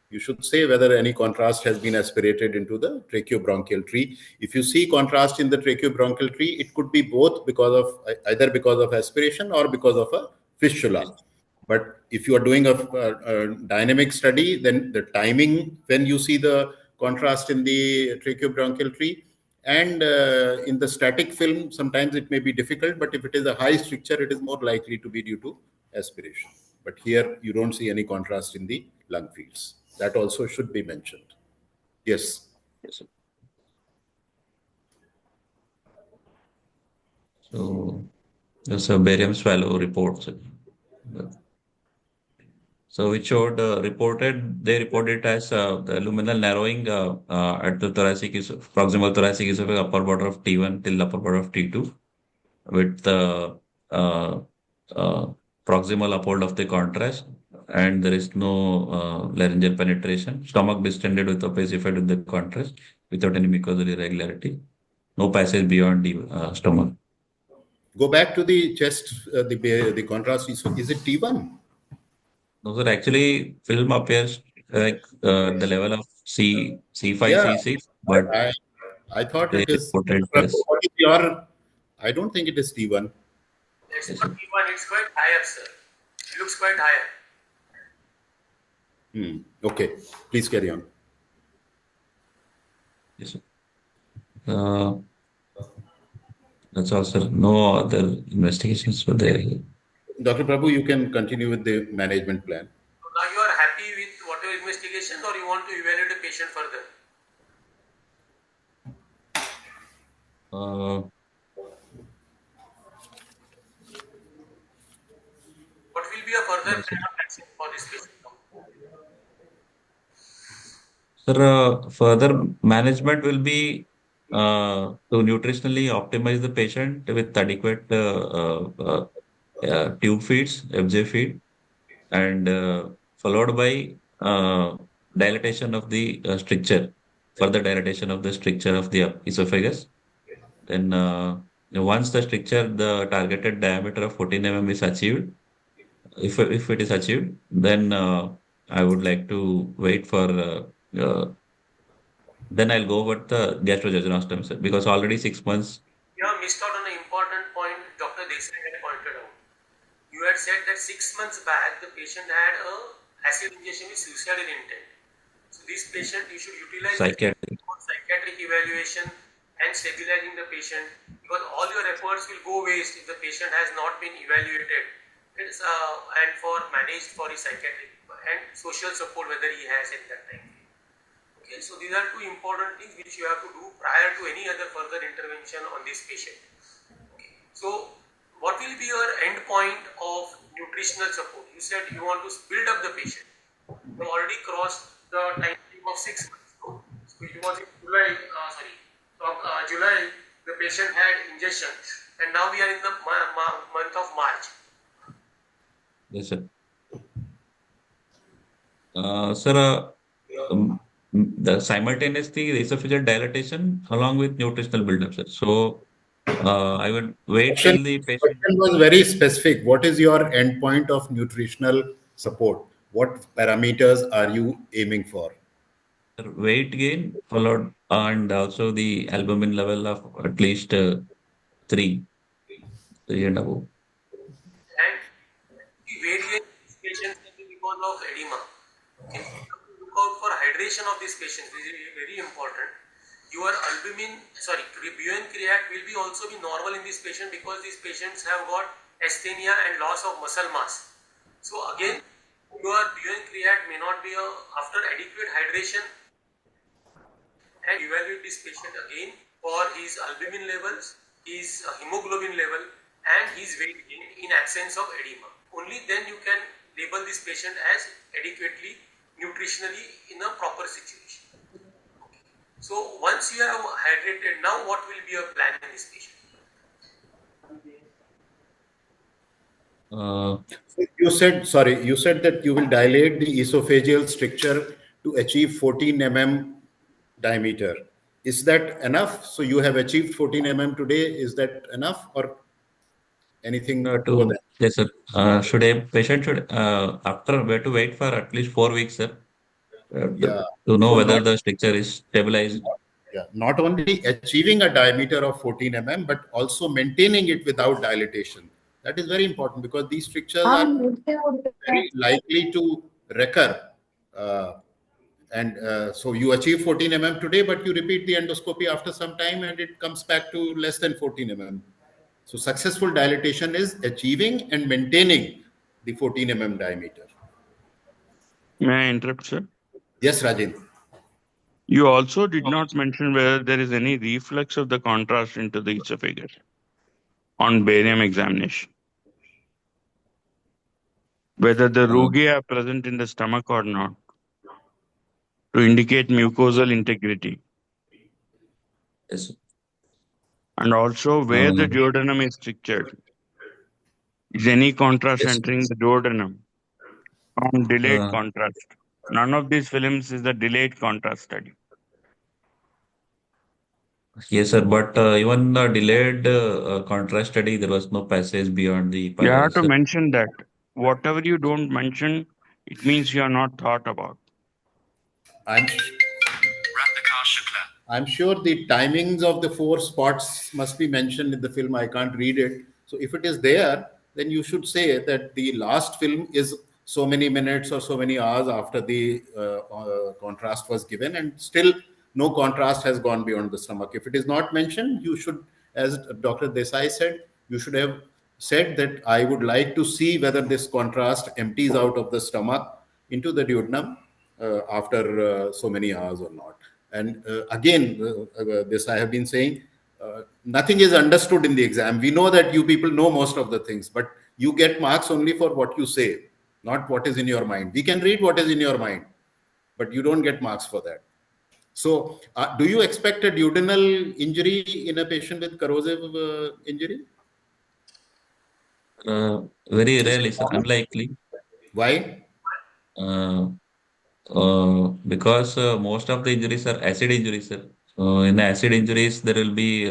You should say whether any contrast has been aspirated into the tracheobronchial tree. If you see contrast in the tracheobronchial tree, it could be both because of either because of aspiration or because of a fistula. But if you are doing a dynamic study, then the timing when you see the contrast in the tracheobronchial tree and in the static film, sometimes it may be difficult, but if it is a high stricture, it is more likely to be due to aspiration. But here you don't see any contrast in the lung fields. That also should be mentioned. Yes. Yes, sir. So there's a barium swallow report, sir. So it showed they reported as the luminal narrowing at the proximal thoracic esophagus upper border of T1 till upper border of T2 with the uh, uh, proximal uphold of the contrast, and there is no laryngeal penetration. Stomach distended with opacified with the contrast without any mucosal irregularity. No passage beyond the stomach. Go back to the chest, the contrast. Is it T1? No, sir. Actually, film appears like the level of C5, Yeah, C6, but I, I, I thought they it is. reported Prabhu, this. what is your? I don't think it is T1. It's Yes, not sir. T1. It's quite higher, sir. It looks quite higher. Okay, please carry on. Yes, sir. Uh, that's all, sir. No other investigations were there. Dr. Prabhu, you can continue with the management plan. So now you are happy with whatever investigation, or you want to evaluate the patient further? Uh, What will be a further no, sir. plan of action for this patient? Sir, further management will be to nutritionally optimize the patient with adequate tube feeds, FJ feed, and followed by dilatation of the stricture, further dilatation of the stricture of the esophagus. Then once the stricture, the targeted diameter of 14 mm is achieved, if it is achieved, then I would like to wait for then I'll go with the gastrojejunostom, sir, because already 6 months. You have missed out on an important point Dr. Desai had pointed out. You had said that 6 months back the patient had a acid ingestion with suicidal intent. So this patient you should utilize the Psychiatric. for psychiatric evaluation and stabilizing the patient, because all your efforts will go waste if the patient has not been evaluated and for managed for his psychiatric and social support whether he has at that time. Okay, so these are two important things which you have to do prior to any other further intervention on this patient. Okay, so what will be your end point of nutritional support? You said you want to build up the patient. You have already crossed the time frame of 6 months. So it was in July, July, the patient had injection, and now we are in the month of March. Yes, sir. Sir, the simultaneously esophageal dilatation along with nutritional buildup, sir. So I would wait Question, till the patient. question was very specific. What is your endpoint of nutritional support? What parameters are you aiming for? Weight gain followed and also the albumin level of at least three and above. And the variation of these patients can be because of edema. Okay, so you have to look out for hydration of these patients. This is very important. Your albumin, sorry, BUN creat will be also be normal in this patient because these patients have got asthenia and loss of muscle mass. So again, your BUN creat may not be after adequate hydration, and evaluate this patient again for his albumin levels, his hemoglobin level, and his weight gain in absence of edema. Only then you can label this patient as adequately nutritionally in a proper situation. So once you have hydrated, now what will be your plan in this patient? Uh, You said that you will dilate the esophageal stricture to achieve 14 mm diameter. Is that enough? So you have achieved 14 mm today. Is that enough or anything over to there? yes, sir. Should a patient should after wait to wait for at least 4 weeks, sir, Yeah. to know So whether not, the structure is stabilized. yeah, not only achieving a diameter of 14 mm, but also maintaining it without dilatation. That is very important because these strictures are very likely to recur. Uh, and so you achieve 14 mm today, but you repeat the endoscopy after some time and it comes back to less than 14 mm. So successful dilatation is achieving and maintaining the 14 mm diameter. May I interrupt, sir? Yes, Rajin. You also did not mention whether there is any reflux of the contrast into the esophagus on barium examination, whether the Uh, rugae are present in the stomach or not, to indicate mucosal integrity, yes. and also where the Uh, duodenum is strictured. Is any contrast yes. entering the duodenum on delayed Uh, contrast? None of these films is the delayed contrast study. yes, sir. But even the delayed contrast study, there was no passage beyond the You have to sir. mention that. Whatever you don't mention, it means you are not thought about. I'm I'm sure the timings of the four spots must be mentioned in the film. I can't read it. So if it is there, then you should say that the last film is so many minutes or so many hours after the contrast was given, and still no contrast has gone beyond the stomach. If it is not mentioned, you should, as Dr. Desai said, you should have said that I would like to see whether this contrast empties out of the stomach into the duodenum after so many hours or not. And again, this I have been saying, nothing is understood in the exam. We know that you people know most of the things, but you get marks only for what you say, not what is in your mind. We can read what is in your mind, but you don't get marks for that. So, do you expect a duodenal injury in a patient with corrosive injury? Very Is it rarely, sir. common? Unlikely. Why? Uh, because most of the injuries are acid injuries, sir. So in acid injuries, there will be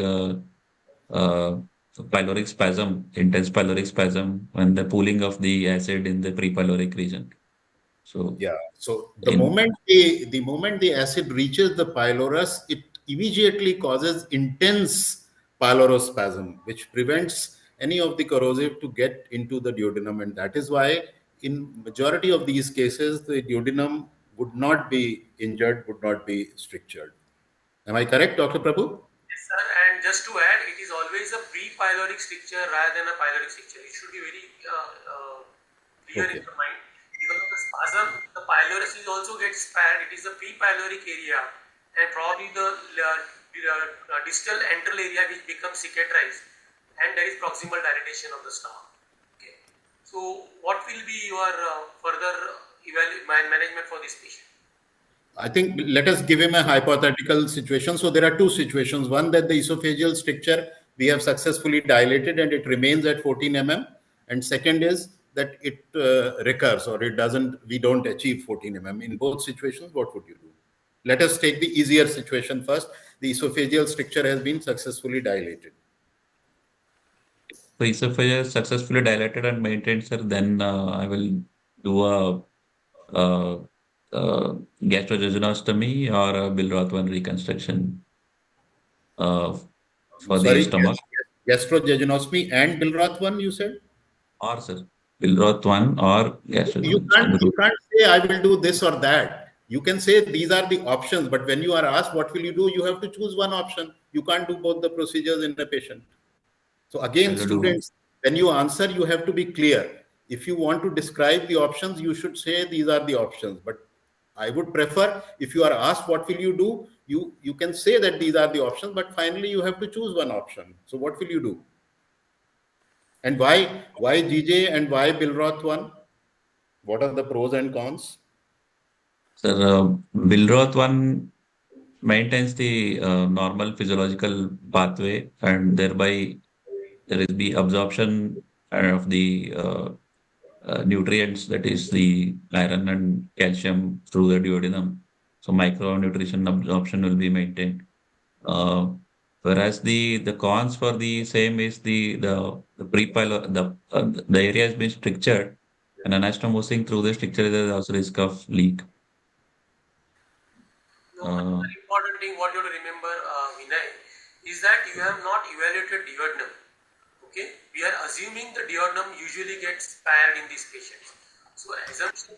uh, pyloric spasm, intense pyloric spasm, and the pooling of the acid in the prepyloric region. So Yeah. So in the moment the acid reaches the pylorus, it immediately causes intense pylorospasm, which prevents any of the corrosive to get into the duodenum, and that is why in majority of these cases the duodenum would not be injured, would not be strictured. Am I correct, Dr. Prabhu? Yes, sir. And just to add, it is always a pre-pyloric stricture rather than a pyloric stricture. It should be very clear in Okay. your mind. Because of the spasm, the pylorus is also gets spared. It is the pre-pyloric area and probably the distal antral area which becomes cicatrized, and there is proximal dilatation of the stomach. Okay. So, what will be your further management for this patient? I think let us give him a hypothetical situation. So there are two situations. One, that the esophageal stricture we have successfully dilated and it remains at 14 mm. And second is that it recurs or it doesn't, we don't achieve 14 mm. In both situations, what would you do? Let us take the easier situation first. The esophageal stricture has been successfully dilated. the esophagus successfully dilated and maintained, sir, then I will do a uh, uh, gastrojejunostomy or a Billroth-1 reconstruction uh, for the Sorry, stomach. gastrojejunostomy and Billroth one, you said? Or, sir, Billroth-1 or You can't gastrojejunostomy. you can't say I will do this or that. You can say these are the options, but when you are asked what will you do, you have to choose one option. You can't do both the procedures in a patient. So I again, will do. students, when you answer, you have to be clear. If you want to describe the options, you should say these are the options. But I would prefer if you are asked what will you do, you can say that these are the options, but finally you have to choose one option. So what will you do? And why GJ and why Billroth one? What are the pros and cons? Sir, Billroth-1 maintains the normal physiological pathway, and thereby there is the absorption of the nutrients, that is the iron and calcium through the duodenum. So micronutrition absorption will be maintained. Uh, Whereas the cons for the same is the prepilo the area has been strictured, and anastomosing through the stricture there is also risk of leak. No, Uh, another important thing what you have to remember, Vinay, is that you have not evaluated duodenum. Okay, we are assuming the duodenum usually gets spared in these patients. So assumption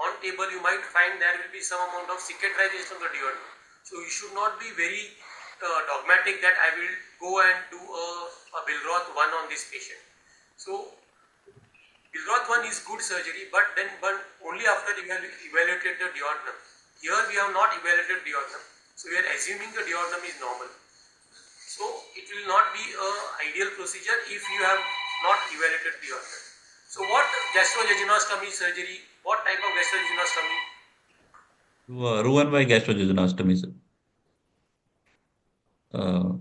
on table you might find there will be some amount of cicatrization of the duodenum. So you should not be very dogmatic that I will go and do a Billroth 1 on this patient. So Billroth 1 is good surgery, but then only after evaluated the duodenum. Here we have not evaluated duodenum, so we are assuming the duodenum is normal. So it will not be a ideal procedure if you have not evaluated duodenum. So what gastrojejunostomy surgery? What type of gastrojejunostomy? Roux-en-Y gastrojejunostomy, sir. Uh,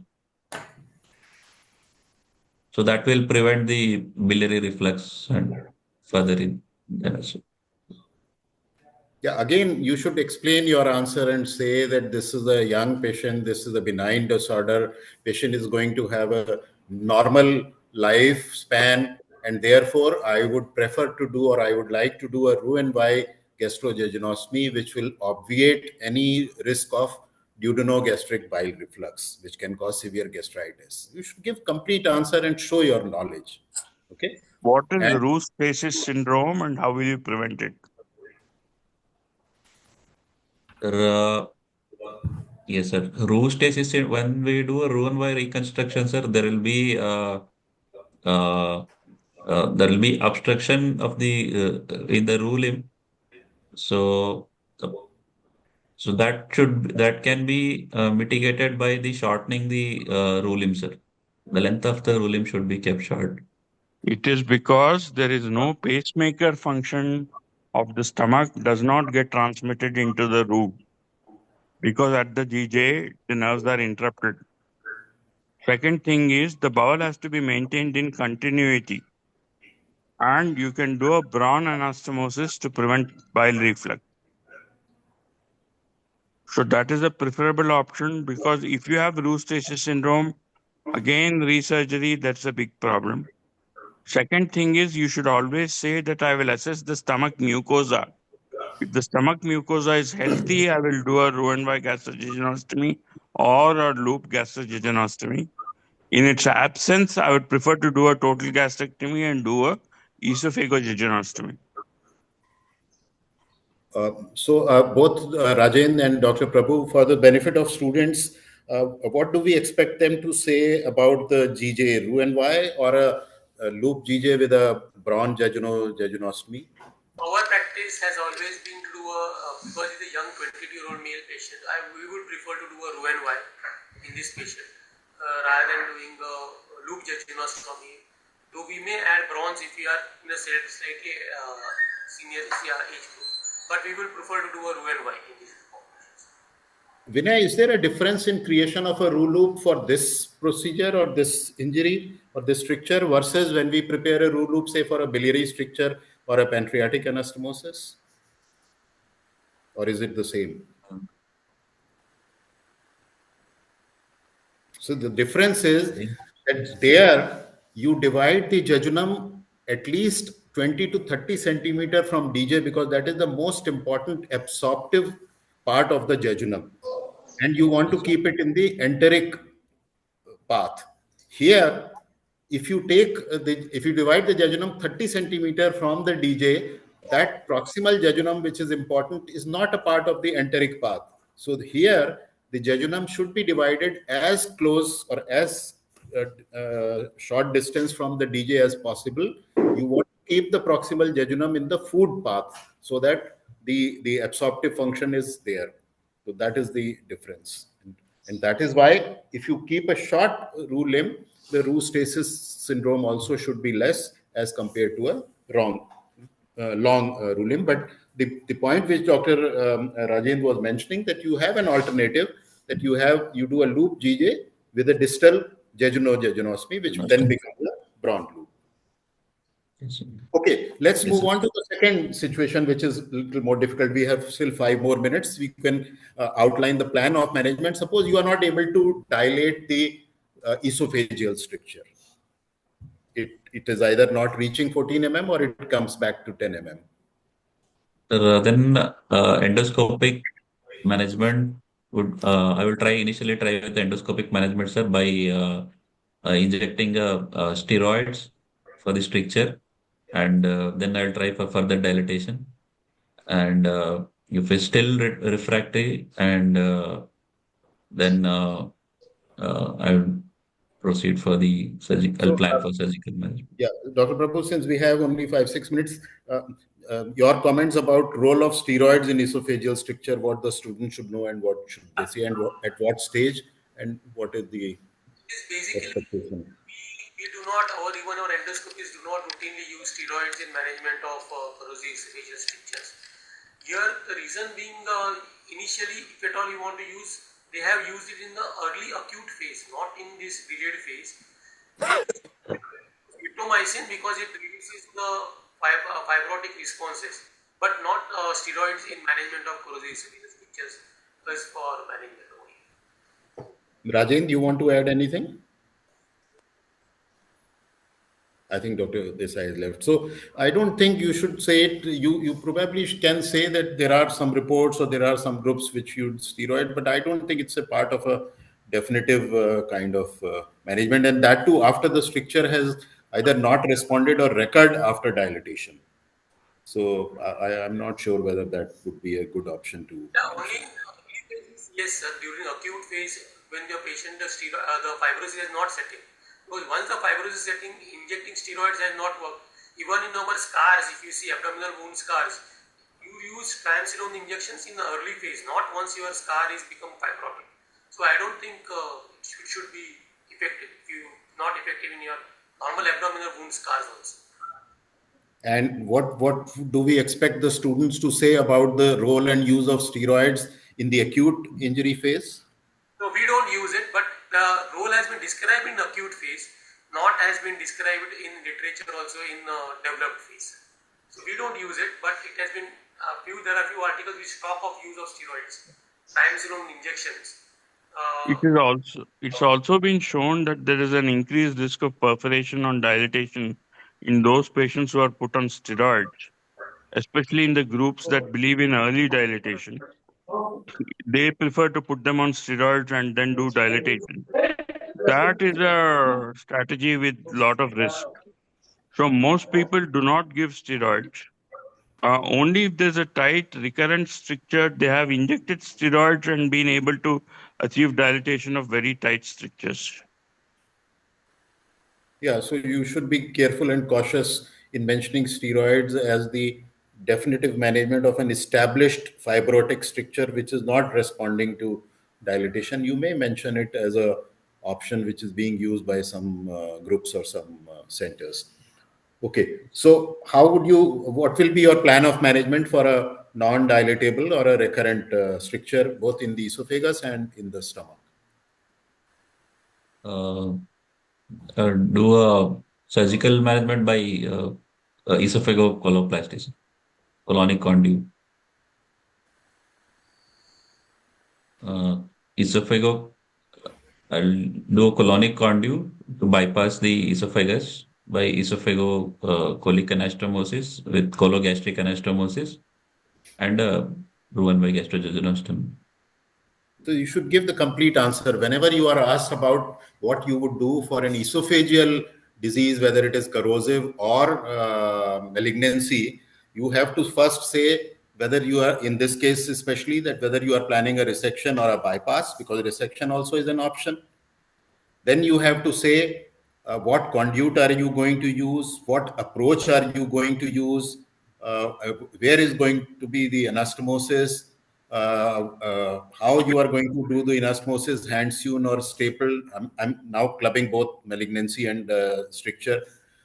so that will prevent the biliary reflux and further in. Yeah, again, you should explain your answer and say that this is a young patient, this is a benign disorder, patient is going to have a normal lifespan, and therefore I would prefer to do or I would like to do a Roux-en-Y gastrojejunostomy, which will obviate any risk of duodenogastric bile reflux, which can cause severe gastritis. You should give complete answer and show your knowledge. Okay. What is And Roux stasis syndrome and how will you prevent it? Uh, yes, sir. Roux stasis, when we do a Roux-en-Y reconstruction, sir, uh, there will be obstruction of the in the roux limb. So, uh, so that can be mitigated by the shortening the roux limb, sir. The length of the roux limb should be kept short. It is because there is no pacemaker function of the stomach does not get transmitted into the root because at the GJ the nerves are interrupted. Second thing is the bowel has to be maintained in continuity, and you can do a Brown anastomosis to prevent bile reflux. So that is a preferable option because if you have Roux stasis syndrome, Again, resurgery, that's a big problem. Second thing is you should always say that I will assess the stomach mucosa. If the stomach mucosa is healthy, I will do a Roux-en-Y gastrojejunostomy or a loop gastrojejunostomy. In its absence, I would prefer to do a total gastrectomy and do a esophagojejunostomy. So both Rajen and Dr. Prabhu, for the benefit of students, what do we expect them to say about the GJ, Roux-en-Y or a loop GJ with a bronze jejunostomy? Our practice has always been to do because it's a young 22-year-old male patient, we would prefer to do a Roux-en-Y in this patient rather than doing a loop jejunostomy. Though we may add bronze if we are in a slightly senior age group, but we will prefer to do a Roux-en-Y in this populations. Vinay, is there a difference in creation of a Roux loop for this procedure or this injury or this stricture versus when we prepare a Roux loop, say for a biliary stricture or a pancreatic anastomosis? Or is it the same? So the difference is that there you divide the jejunum at least 20 to 30 centimeter from DJ because that is the most important absorptive part of the jejunum. And you want to keep it in the enteric path. Here, if you divide the jejunum 30 centimeter from the DJ, that proximal jejunum, which is important, is not a part of the enteric path. So here, the jejunum should be divided as close or as short distance from the DJ as possible. You want to keep the proximal jejunum in the food path so that the absorptive function is there. So that is the difference. And that is why if you keep a short Roux limb, the Roux stasis syndrome also should be less as compared to a long Roux limb. But the point which Dr. Rajendra was mentioning, that you have an alternative, that you do a loop GJ with a distal jejunostomy, which then becomes a broad loop. Okay, let's Yes, move sir. on to the second situation, which is a little more difficult. We have still 5 more minutes. We can outline the plan of management. Suppose you are not able to dilate the esophageal stricture. It is either not reaching 14 mm or it comes back to 10 mm. Then endoscopic management would I will initially try with the endoscopic management, sir, by injecting steroids for the stricture, and then I'll try for further dilatation. And if it's still refractory, and then I will proceed for the surgical So, plan for surgical management. yeah, Dr. Prabhu, since we have only 5-6 minutes, your comments about role of steroids in esophageal stricture, what the student should know and what should they see, and at what stage, and what is the This basically expectation? we do not, or even our endoscopists do not routinely use steroids in management of corrosive esophageal strictures. Here, the reason being, initially, if at all you want to use, they have used it in the early acute phase, not in this delayed phase. Streptomycin because it reduces the fibrotic responses, but not steroids in management of corrosive esophageal strictures, just for management only. Rajen, you want to add anything? I think Dr. Desai has left. So I don't think you should say it. You probably can say that there are some reports or there are some groups which use steroid, but I don't think it's a part of a definitive kind of management. And that too, after the stricture has either not responded or recurred after dilatation. So I'm not sure whether that would be a good option to The mention. only phase is, yes, sir, during acute phase when the patient the fibrosis has not set in. Because once the fibrosis is setting, injecting steroids has not worked. Even in our scars, if you see abdominal wound scars, you use triamcinolone injections in the early phase, not once your scar is become fibrotic. So I don't think it should be effective. If you not effective in your normal abdominal wound scars also. And what do we expect the students to say about the role and use of steroids in the acute injury phase? So we don't use it, but the role has been described in acute phase, not has been described in literature also in developed phase. So we don't use it, but it has been there are few articles which talk of use of steroids, triamcinolone injections It's also been shown that there is an increased risk of perforation on dilatation in those patients who are put on steroids, especially in the groups that believe in early dilatation. They prefer to put them on steroids and then do dilatation. That is a strategy with lot of risk. So most people do not give steroids. Only if there's a tight recurrent stricture, they have injected steroids and been able to achieve dilatation of very tight strictures. Yeah, so you should be careful and cautious in mentioning steroids as the definitive management of an established fibrotic stricture which is not responding to dilatation. You may mention it as a option which is being used by some groups or some centers. Okay, so what will be your plan of management for a non-dilatable or a recurrent stricture both in the esophagus and in the stomach? Uh, do a surgical management by esophagocoloplasty, colonic conduit. Uh, esophago, I'll do a colonic conduit to bypass the esophagus by esophagocolic anastomosis with cologastric anastomosis and proven by gastrojejunostomy. So you should give the complete answer. Whenever you are asked about what you would do for an esophageal disease, whether it is corrosive or malignancy, you have to first say whether you are, in this case especially, that whether you are planning a resection or a bypass, because resection also is an option. Then you have to say what conduit are you going to use, what approach are you going to use, where is going to be the anastomosis, how you are going to do the anastomosis, hand sewn or stapled. I'm now clubbing both malignancy and stricture.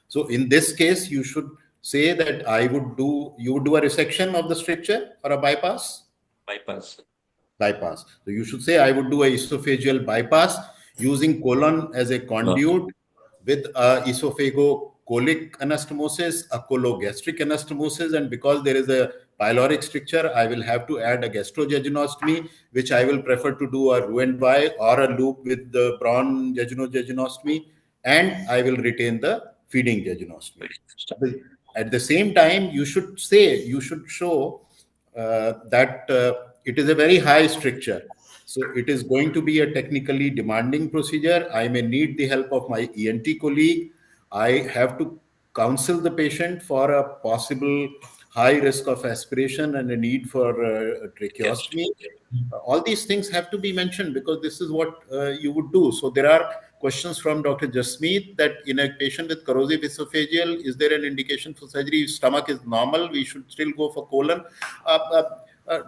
So in this case, you should say that you would do a resection of the stricture or a bypass. Bypass. Bypass. So you should say, I would do a esophageal bypass using colon as a conduit with a esophagocolic anastomosis, a cologastric anastomosis, and because there is a pyloric stricture, I will have to add a gastrojejunostomy, which I will prefer to do a Roux-en-Y or a loop with the Braun jejunojejunostomy, and I will retain the feeding jejunostomy. At the same time, you should show that it is a very high stricture. So it is going to be a technically demanding procedure. I may need the help of my ENT colleague. I have to counsel the patient for a possible high risk of aspiration and a need for Yes. tracheostomy. All these things have to be mentioned because this is what you would do. So there are questions from Dr. Jasmeet that in a patient with corrosive esophageal, is there an indication for surgery? If stomach is normal, we should still go for colon. Uh, uh, uh,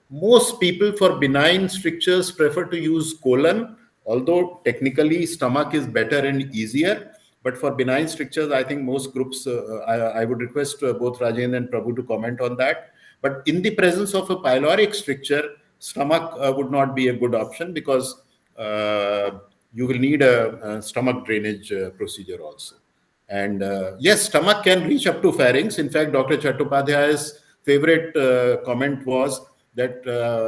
Most people for benign strictures prefer to use colon, although technically stomach is better and easier. But for benign strictures, I think most groups, I would request both Rajendra and Prabhu to comment on that. But in the presence of a pyloric stricture, stomach would not be a good option because you will need a stomach drainage procedure also. And yes, stomach can reach up to pharynx. In fact, Dr. Chattopadhyay's favorite comment was that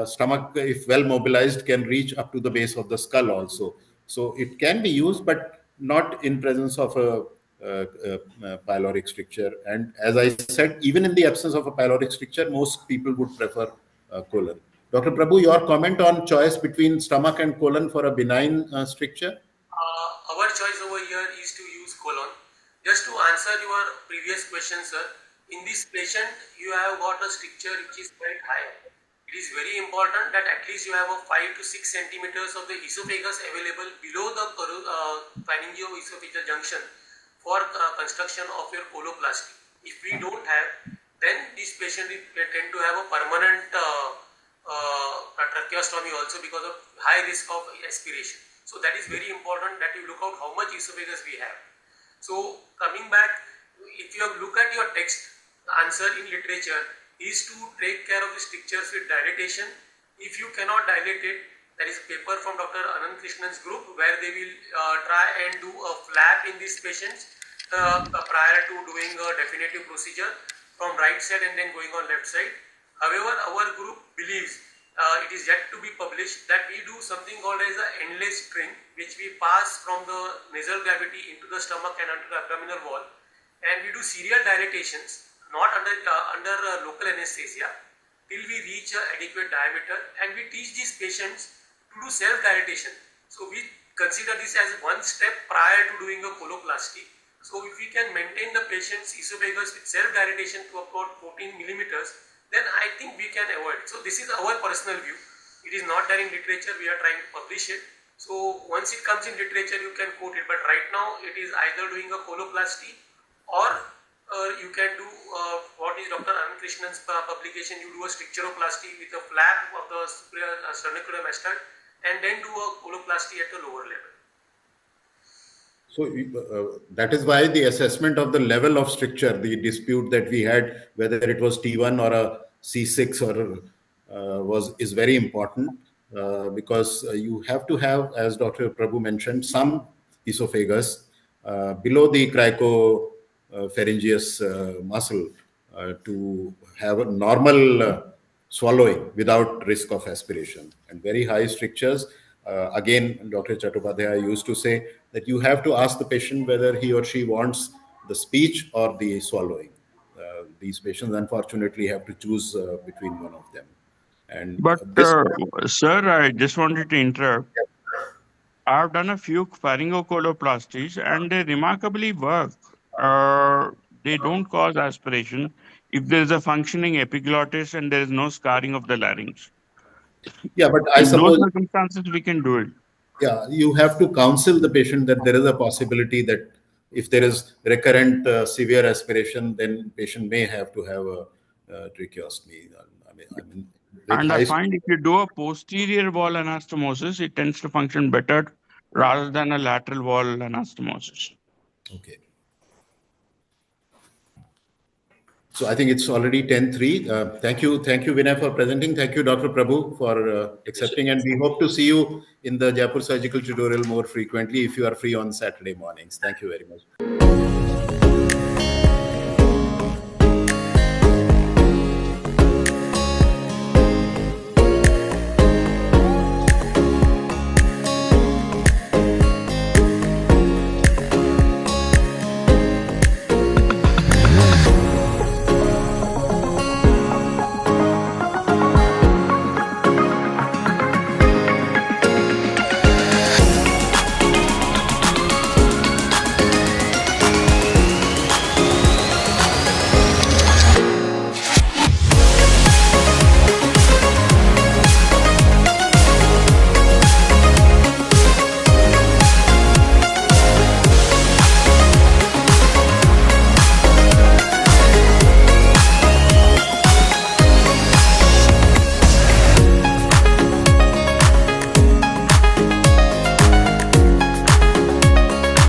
stomach, if well mobilized, can reach up to the base of the skull also. So it can be used, but not in presence of a pyloric stricture. And as I said, even in the absence of a pyloric stricture, most people would prefer colon. Dr. Prabhu, your comment on choice between stomach and colon for a benign stricture? Our choice over here is to use colon. Just to answer your previous question, sir, in this patient, you have got a stricture which is quite high. It is very important that at least you have a 5 to 6 centimeters of the esophagus available below the pharyngo-esophageal junction for construction of your coloplasty. If we don't have, then this patient will tend to have a permanent tracheostomy also because of high risk of aspiration. So that is very important that you look out how much esophagus we have. So coming back, if you have look at your text, the answer in literature is to take care of the strictures with dilatation. If you cannot dilate it, there is a paper from Dr. Anand Krishnan's group where they will try and do a flap in these patients prior to doing a definitive procedure from right side and then going on left side. However, our group believes it is yet to be published, that we do something called as an endless string, which we pass from the nasal cavity into the stomach and under the abdominal wall, and we do serial dilatations, not under local anesthesia, till we reach an adequate diameter, and we teach these patients to do self-dilatation. So we consider this as one step prior to doing a coloplasty. So if we can maintain the patient's esophagus with self-dilatation to about 14 millimeters, then I think we can avoid. So this is our personal view. It is not there in literature, we are trying to publish it. So once it comes in literature, you can quote it. But right now, it is either doing a coloplasty or you can do what is Dr. Anand Krishnan's publication. You do a stricturoplasty with a flap of the sternocleidomastoid and then do a coloplasty at the lower level. So that is why the assessment of the level of stricture, the dispute that we had, whether it was T1 or a C6 or is very important because you have to have, as Dr. Prabhu mentioned, some esophagus below the cricopharyngeus muscle to have a normal swallowing without risk of aspiration. And very high strictures, again, Dr. Chattopadhyay used to say that you have to ask the patient whether he or she wants the speech or the swallowing. These patients, unfortunately, have to choose between one of them. And But, this, sir, I just wanted to interrupt. I've done a few pharyngocoloplasties and they remarkably work. They don't cause aspiration if there is a functioning epiglottis and there is no scarring of the larynx. yeah, but I In those suppose, circumstances, we can do it. yeah, you have to counsel the patient that there is a possibility that if there is recurrent severe aspiration, then patient may have to have a tracheostomy. I mean, with And I high. find if you do a posterior wall anastomosis, it tends to function better rather than a lateral wall anastomosis. Okay. So I think it's already 10:03. Thank you, Vinay, for presenting. Thank you, Dr. Prabhu, for accepting. And we hope to see you in the Jaipur surgical tutorial more frequently if you are free on Saturday mornings. Thank you very much.